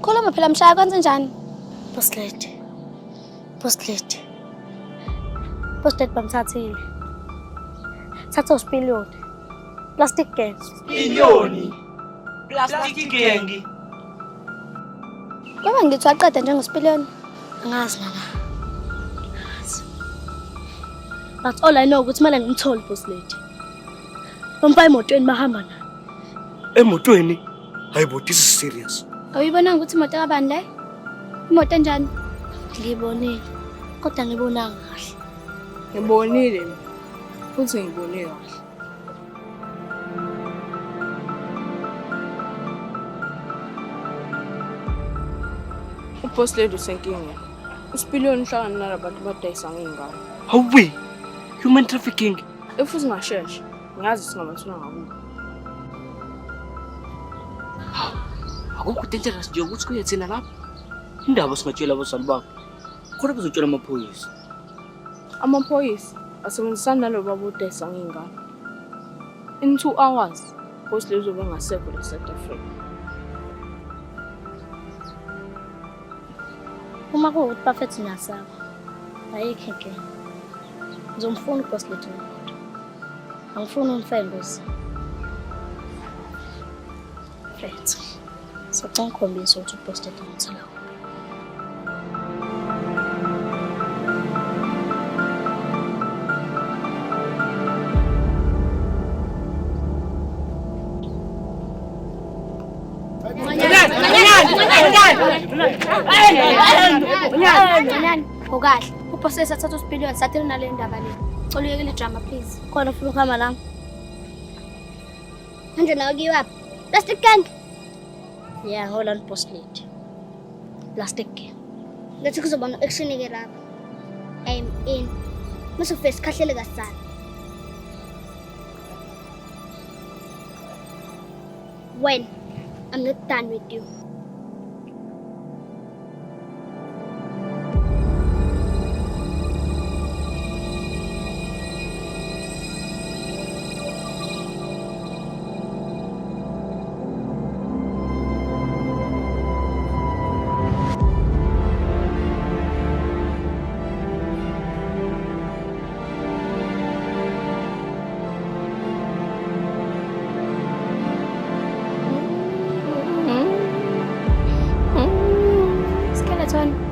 Uyakhuluma phela MSHAY kwenze njani? BOSSLADY. BOSSLADY bamthathile. Thatha usipiliyoni. Plastic gang. Inyoni. Plastic gang. Ngoba ngithi waqeda njengosipiliyoni. Angazi nana. But all I know ukuthi kumele ngimthole BOSSLADY. Bampa emotweni bahamba naye. Emotweni? Hayibo, this is serious. Awuyibonanga ukuthi imoto kabani le? Imoto enjani? Ngiyibonile. Kodwa ngibonanga kahle. Ngibonile futhi ngibone kahle. UBOSSLADY usenkinga. Usipiliyoni uhlangana nalabantu badayisa ngey'ngane. Hawe, human trafficking. Futhi ngashesha, ngiyazi singabathula ngakubo. Akukho dangerous nje ukuthi kuye thina lapha. Indaba singatshela abazali bakho. Khona bazotshela amaphoyisa. Amaphoyisa asebenzisana nalabo abadayisa ngey'ngane. In 2 hours, BOSSLADY uzobe engasekho la South Africa. Uma kuwukuthi bafethu niyasaba. Ayikho inkinga. Ngizomfuna uBOSSLADY umuntu. Angifuni umfe engozini. Fethu. Sacela ngikhombise ukuthi uBOSSLADY ngimthola. Ukahle. UBOSSLADY athatha usipiliyoni sathini nale ndaba le. Cela uyekele drama please. Khona ufuna ukuhamba nami? Manje nawe kiwaphi? Plastic gang. Yeah, hold on BOSSLADY. Plastic gang. Ngathi kuzobona action ke lapha. I'm in. Mase face khahlele kasana. When I'm not done with you. Skeleton.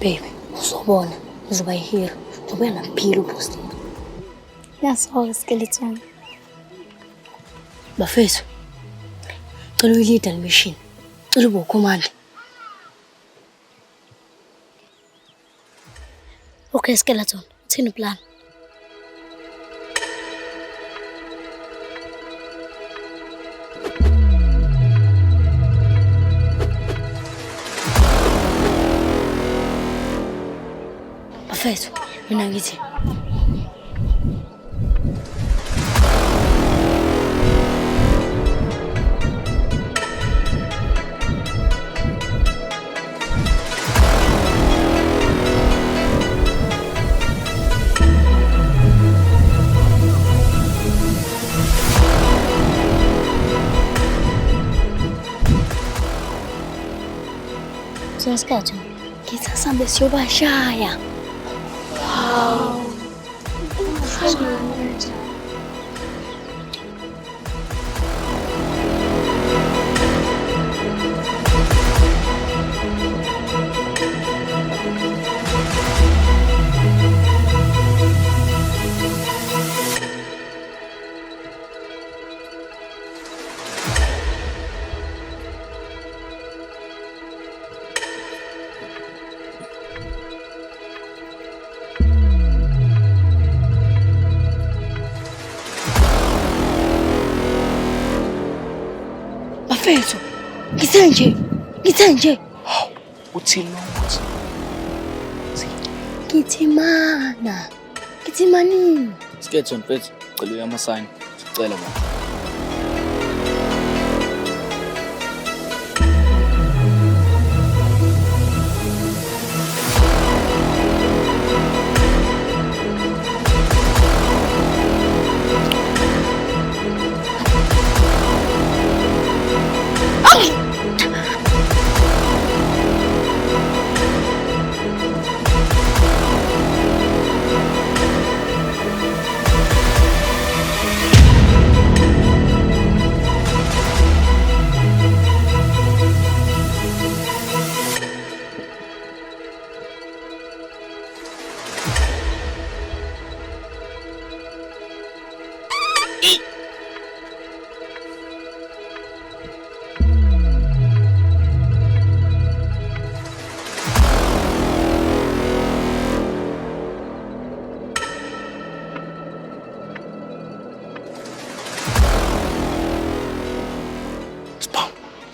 Baby, uzobona. Uzoba yihero. Uzoba nampilo BOSSLADY. Ngiyasonga skeleton. Bafethu. Cela uyilida le mission. Cela ube ukhomanda. Okay, skeleton. Uthini uplan? Bafethu, mina ngithi Sasenathi ngithi asambe siyobashaya. Ngithe Uthini manje? ngithimana. Ngithimanini. Sketch on mfethu. Cela uyama sign.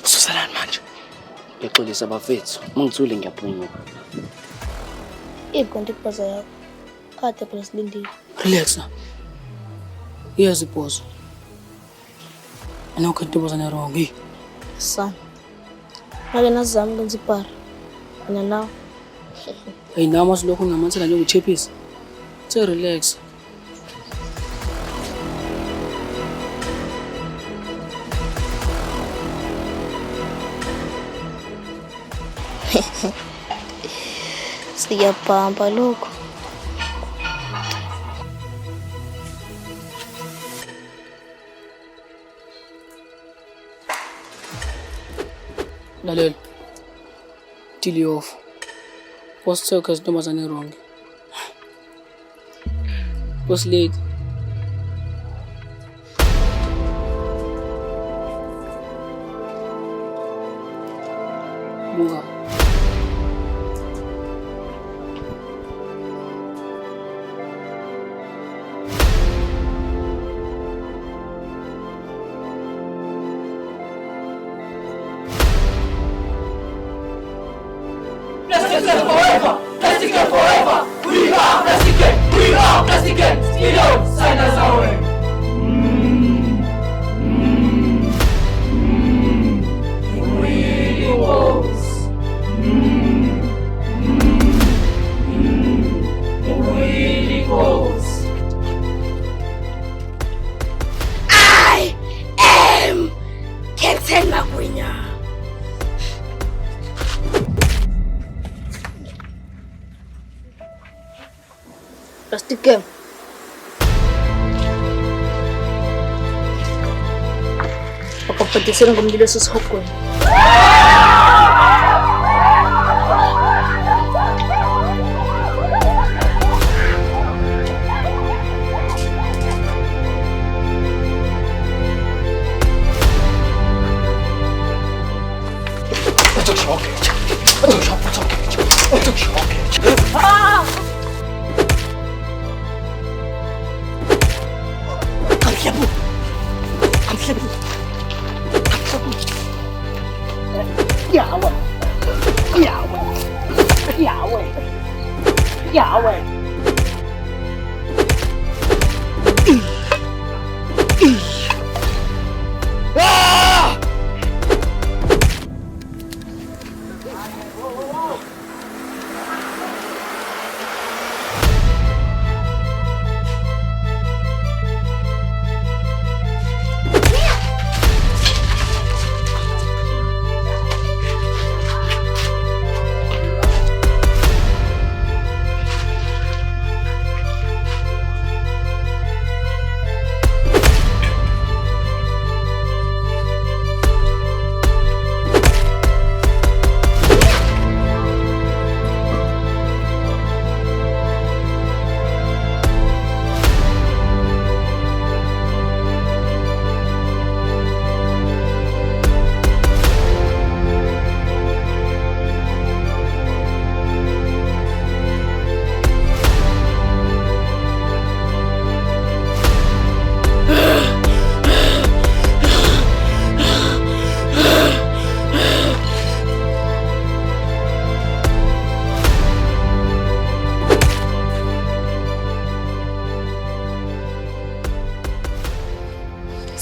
Sicela manje. Ngixolisa bafethu, mangithule ngiyaphunyuka. Ikonto ikubaza yakho. Kade phela silindile. Relax. Yes, boss. Ana ukantombazane wrong, hey. Son. Ngake nazama ukwenza ipara. Mina nawe. Hey, nama silokhu ngamathela nje ngochepisi. Say relax. Siyabhamba lokho. Lalela. Deal you off. What's the cause ntombazane wrong? BOSSLADY. Buka. Plastic game. Papapatisira ngomlilo sisihogweni.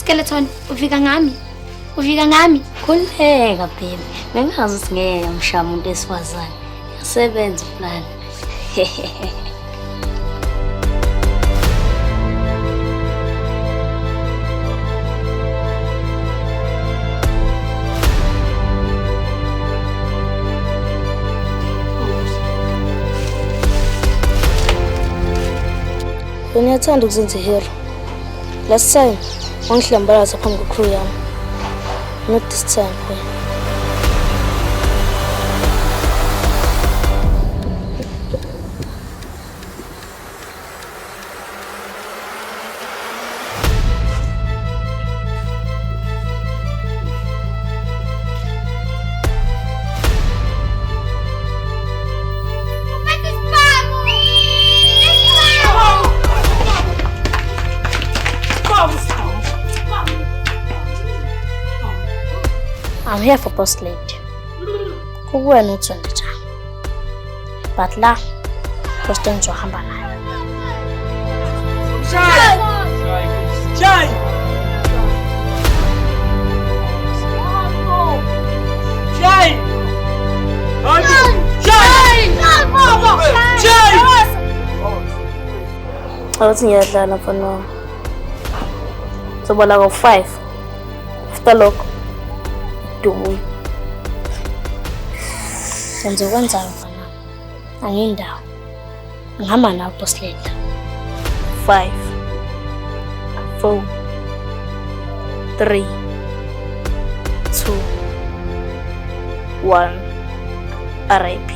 Skeleton, ufika ngami. Khululeka baby. Bengazi ukuthi ngeke ngishaya umuntu esifazane. Yasebenza plan. Ngiyathanda ukuzenza ihero. Last time wangihlambalaza phambi kwecrew yami. Not this time, boy. I'm here for BOSSLADY. Kukuwena uthonde njani. But la, President ngizohamba naye. Shay! Awuthi ngiyadlala mfana. Sobola ngo-5. After lokho dubuya. Ngizokwenza mfana. Angiyindawo. Ngihamba nawe BOSSLADY. 5 4 3 2 1 RIP.